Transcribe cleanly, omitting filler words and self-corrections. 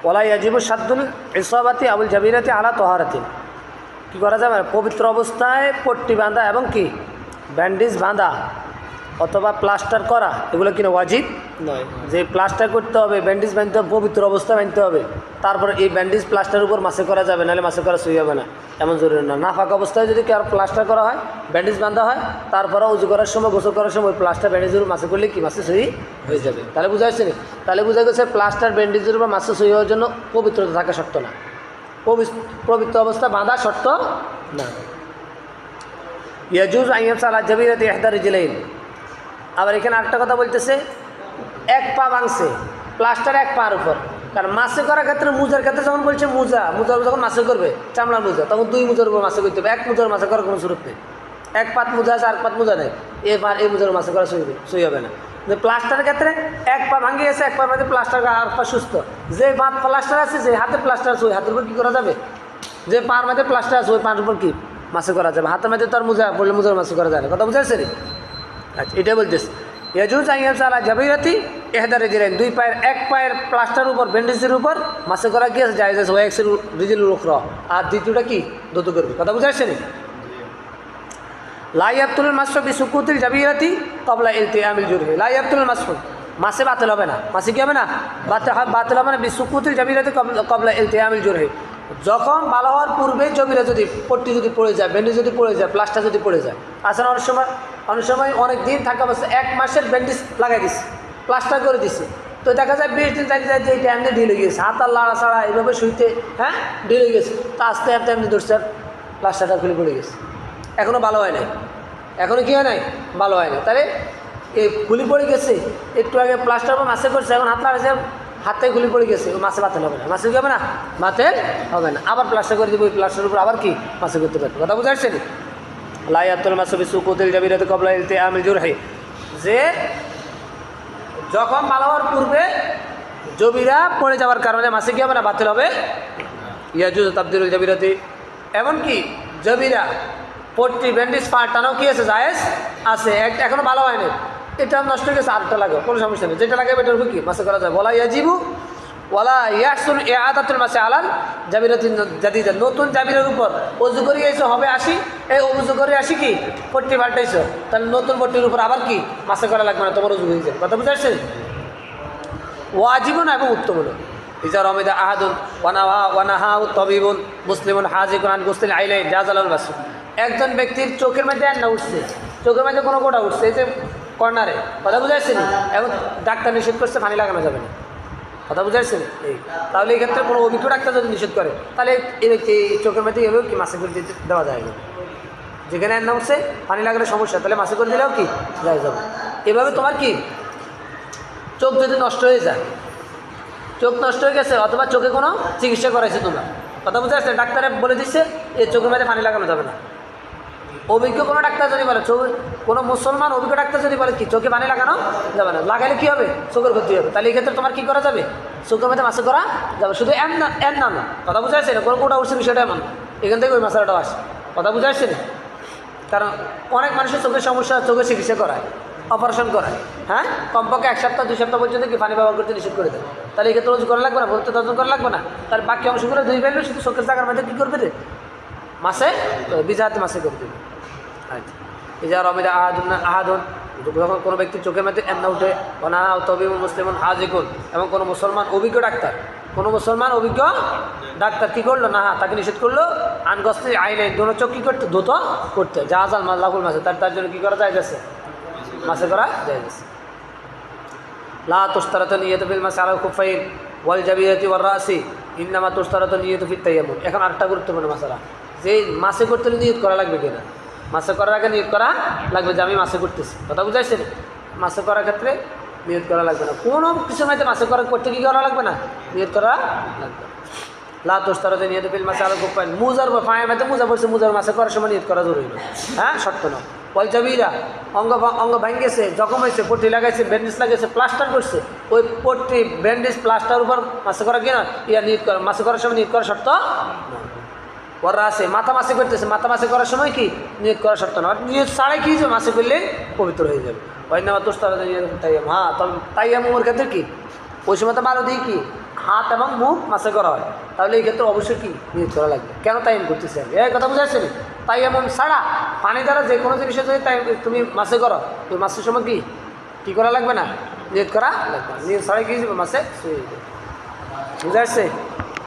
OLA ইয়াজিবু সাদ্দুল ইসাবাতি Abul জাবিরাতি আলা তহারাতিন। কী করা যাবে? পবিত্র অবস্থায় পট্টি বাঁধা এবং কি ব্যান্ডেজ বাঁধা অথবা প্লাস্টার করা এগুলো কিনা ওয়াজিব নয়। যে প্লাস্টার করতে হবে, ব্যান্ডেজ বাঁধতে হবে, পবিত্র অবস্থা বাঁধতে হবে, তারপর এই ব্যান্ডেজ প্লাস্টারের উপর মাসে করা যাবে, নাহলে মাসে করা সই হবে না, এমন জরুরি না। নাফাক অবস্থায় যদি কারো প্লাস্টার করা হয়, ব্যান্ডেজ বাঁধা হয়, তারপরে উজু করার সময়, গোসল করার সময় প্লাস্টার ব্যান্ডেজের উপর মাসে করলে কি মাসে সই হয়ে যাবে। তাহলে বোঝা যাচ্ছে না? তাহলে বোঝা গেছে প্লাস্টার ব্যান্ডেজের উপর মাসে সই হওয়ার জন্য পবিত্রতা থাকা শর্ত না, পবিত্র অবস্থা বাঁধা শর্ত না। ইয়াজুজ আইয়ামসা আলা জাবিরাতি ইহদা রিজলাইন। আবার এখানে আরেকটা কথা বলতেছে, এক পা ভাঙছে, প্লাস্টার এক পার উপর। কারণ মাসে করার ক্ষেত্রে, মুজার ক্ষেত্রে যখন বলছে মুজার যখন মাসে করবে, চামড়ার মুজা, তখন দুই মুজার উপর মাসে করতে হবে। এক মুজার মাসে করার কোনো সুরত নেই। এক পাত মুজা আছে, আর পাত মুজা নেই, এই মুজার মাসে করা সই হবে না। কিন্তু প্লাস্টারের ক্ষেত্রে এক পা ভাঙে গেছে, এক পার মধ্যে প্লাস্টার, আর পা সুস্থ। যে বাদ প্লাস্টার আছে, যে হাতে প্লাস্টার আছে, ওই হাতের উপর কী করা যাবে? যে পার মধ্যে প্লাস্টার আছে, ওই পার উপর কি মাসে করা যাবে। হাতের মধ্যে তার মুজা বললে মুজার মাসে করা যায় না। কথা বুঝা যাচ্ছে রে? আচ্ছা, এটাই বলতেছে ইয়াজুজ আইয়ামসা আলা জাবিরাতি ইহদা রিজলাইন। দুই পায়ের, এক পায়ের প্লাস্টার উপর, ব্যান্ডেজের উপর মাসে করা কি আছে? জায়েজ আছে। ওয়া এক্সের রিজিল উখরা, আর দ্বিতীয়টা কি দুটো করবে। কথা বুঝা যাচ্ছে নি? লা ইয়াবতুল মাসু বিসুকুতিল জাবিরাতি ক্বাবলা ইলতিআমিল জুরহি। লা ইয়াবতুল মাসু, মাসে বাতিল হবে না। মাসে কি হবে না? বাতিল হবে না বিসুকুতিল জাবিরাতি ক্বাবলা ইলতিআমিল জুরহি। যখন ভালো হওয়ার পূর্বে জমিরা যদি পট্টি যদি পড়ে যায়, ব্যান্ডেজ যদি পড়ে যায়, প্লাস্টার যদি পড়ে যায়, আসলে অনেক সময় অনেক দিন থাকা অবস্থা 1 মাসের ব্যান্ডেজ লাগাই দিচ্ছে, প্লাস্টার করে দিচ্ছে, তো দেখা যায় 20 দিন থাকে যায় যে এটা এমনি ঢিল হয়ে গেছে, হাত আর লাড়া ছাড়া এইভাবে শুইতে ঢিল হয়ে গেছে, তো আস্তে আস্তে এমনি ধরছে, প্লাস্টারটা খুলে পড়ে গেছে, এখনও ভালো হয় নাই, এখনও কী হয় নাই? ভালো হয় না। তাহলে এই খুলি পড়ে গেছে, একটু আগে প্লাস্টার বা মাসে করছে, এখন হাত লাগাইছে, হাতে গুলি পড়ে গেছে, ওই মাছে বাতিল হবে না। মাছে কি হবে না? বাতিল হবে না। আবার প্লাস্টার করে দেবো, ওই প্লাস্টারের উপর আবার কি মাছে করতে পারবে। কথা বুঝতে পারছেন? লা ইয়াবতুল মাসু বিসুকুতিল জাবিরাতি ক্বাবলা ইলতিআমিল জুরহি। যে যখন ভালো হওয়ার পূর্বে জবিরা পড়ে যাওয়ার কারণে মাছে কি হবে না? বাতিল হবে। ইয়াজুজ তাবদিলুল জাবিরাতি, এমনকি জবিরা পট্টি ব্যান্ডেজ পাল্টানো কি আছে? জায়েজ আছে। এখনো ভালো হয়নি, এটা নষ্ট হয়ে গেছে, আরেকটা লাগাও, কোনো সমস্যা নেই, যেটা লাগাবে এটার উপর কি মাসে করা যায়। ওয়ালা ইয়াজিবু ওয়ালা ইয়াহসুল ইআদাতুল মাসি আলাল জাবিরাতিন জাদিদা। নতুন জাবিরের উপর ওযু করে এসে হবে 80, এই ওযু করে 80 কি পট্টি পাল্টাইছো, তাহলে নতুন পট্টির উপর আবার কি মাসে করা লাগবে না, তোমার ওযু হয়ে যাবে। কথা বুঝতে পারছেন? ওয়াজিবুন এবং উত্তম হলো ইজা রমিদা আহাদুন ওয়ানাহা তবিবুন মুসলিমুন হাজিকুন আন গুসলিল আইলাইন জাযালাল বাসু। একজন ব্যক্তির চোখের মধ্যে না উঠছে, চোখের মধ্যে কোনো গোটা উঠছে, এই যে কর্নারে, কথা বুঝাচ্ছেন? এখন ডাক্তার নিষেধ করছে পানি লাগানো যাবে না। কথা বুঝাচ্ছেন? এই তাহলে এই ক্ষেত্রে কোনো অভিজ্ঞ ডাক্তার যদি নিষেধ করে, তাহলে এই ব্যক্তি চোখের মধ্যে এভাবেও কি মাসে করে দেওয়া যায় না। যেখানে না উঠছে পানি লাগালে সমস্যা, তাহলে মাসে করে দিলেও কি যায় যাবে। এভাবে তোমার কি চোখ যদি নষ্ট হয়ে যায়, চোখ নষ্ট হয়ে গেছে অথবা চোখে কোনো চিকিৎসা করাইছে তোমরা, কথা বুঝতে পারছে, ডাক্তারে বলে দিচ্ছে এই চোখের মধ্যে পানি লাগানো যাবে না। অভিজ্ঞ কোনো ডাক্তার যদি বলে, কোনো মুসলমান অভিজ্ঞ ডাক্তার যদি বলে কি চোখে পানি লাগানো যাবে না, লাগালে কী হবে? চোখের ক্ষতি হবে। তাহলে এই ক্ষেত্রে তোমার কী করা যাবে? চোখের মধ্যে মাসে করা যাবে, শুধু এম না, কথা বুঝতে পারছে না, কোনো কোটা উঠছে বিষয়টা এমন, এখান থেকে ওই মশলাটাও আসে। কথা বুঝতে পারছে না? কারণ অনেক মানুষের চোখের সমস্যা, চোখের চিকিৎসা করায়, অপারেশন করায়, কমপক্ষে 1 সপ্তাহ 2 সপ্তাহ পর্যন্ত কি পানি ব্যবহার করতে নিষেধ করে দেয়। তাহলে এই ক্ষেত্রে রোজ করা লাগবে না, ভর্তি দর্শন করা লাগবে না, তার বাকি অংশগুলো ধুই ফেলবে, শুধু চোখের জায়গার মধ্যে কী করবে রে? মাসে বিজাহাতে মাসে করে দেবে। আচ্ছা, ইজা রমিদা আহাদুন, যখন কোনো ব্যক্তির চোখের মধ্যে এমনা উঠে, ওয়ানাহা তবিবুন মুসলিমুন হাজিকুন, এবং কোনো মুসলমান অভিজ্ঞ ডাক্তার, কোনো মুসলমান অভিজ্ঞ ডাক্তার কী করলো? না, তাকে নিষেধ করলো আনগস্তি আইনে দোনো চোখ কী করতে? ধুত করতে, জাহাজাল মাল্লাহুল মাসে, তার জন্য কী করা যায় গেছে? মাসে করা যায় গেছে। লা তুশতারাতু নিয়াতু ফিল মাসি আলাল খুফাইন ওয়াল জাবিরাতি ওয়ার রাসি ইন্নামা তুশতারাতু নিয়াতু ফিত তায়াম্মুম। এখন আরেকটা গুরুত্বপূর্ণ মাসালা, যে মাসে করতে নিয়ত করা লাগবে কিনা? মাসে করার আগে নিয়ত করা লাগবে যে আমি মাসে করতেছি। কথা বুঝাইছেন? মাসে করার ক্ষেত্রে নিয়ত করা লাগবে না, কোনো কিছু মধ্যে মাসে করতে কী করা লাগবে না? নিয়ত করা লাগবে। লা তুশতারাতু নিয়াতু ফিল মাসি আলাল খুফাইন, মুজার বা পায়ের মধ্যে মুজা পড়ছে, মুজার মাসে করার সময় নিয়ত করা জরুরি না, শর্ত না। ওয়াল জাবিরা, অঙ্গ ভাঙ্গেছে, জখম হয়েছে, পট্টি লাগাইছে, ব্যান্ডেজ লাগাইছে, প্লাস্টার করছে, ওই পট্টি ব্যান্ডেজ প্লাস্টার উপর মাসে করা কিনা নিয়ত করা, মাসে করার সময় নিয়ত করা শর্ত না। ওরা আছে মাথা মাসে করতেছে, মাথা মাসে করার সময় কি নিয়ত করা শর্ত না, নিয়ত ছাড়াই কি মাসে করলে পবিত্র হয়ে যাবে। ওই নামা তোস্তারা তাইয়াম। তবে তাইয়ামের ক্ষেত্রে কি ওই সময় তো ভালো দিই কি হাত এবং মুখ মাসে করা হয়, তাহলে এই ক্ষেত্রে অবশ্যই কি নিয়ত করা লাগবে। কেন তাইম করতেছি আমি, এই কথা বুঝাচ্ছি না। তাই এমন ছাড়া পানি দ্বারা যে কোনো জিনিসের যদি তাই তুমি মাসে করো, ওই মাসের সময় কি করা লাগবে না, নিয়ত করা লাগবে। নিয়ত ছাড়াই কি মাসে বুঝা আসছে।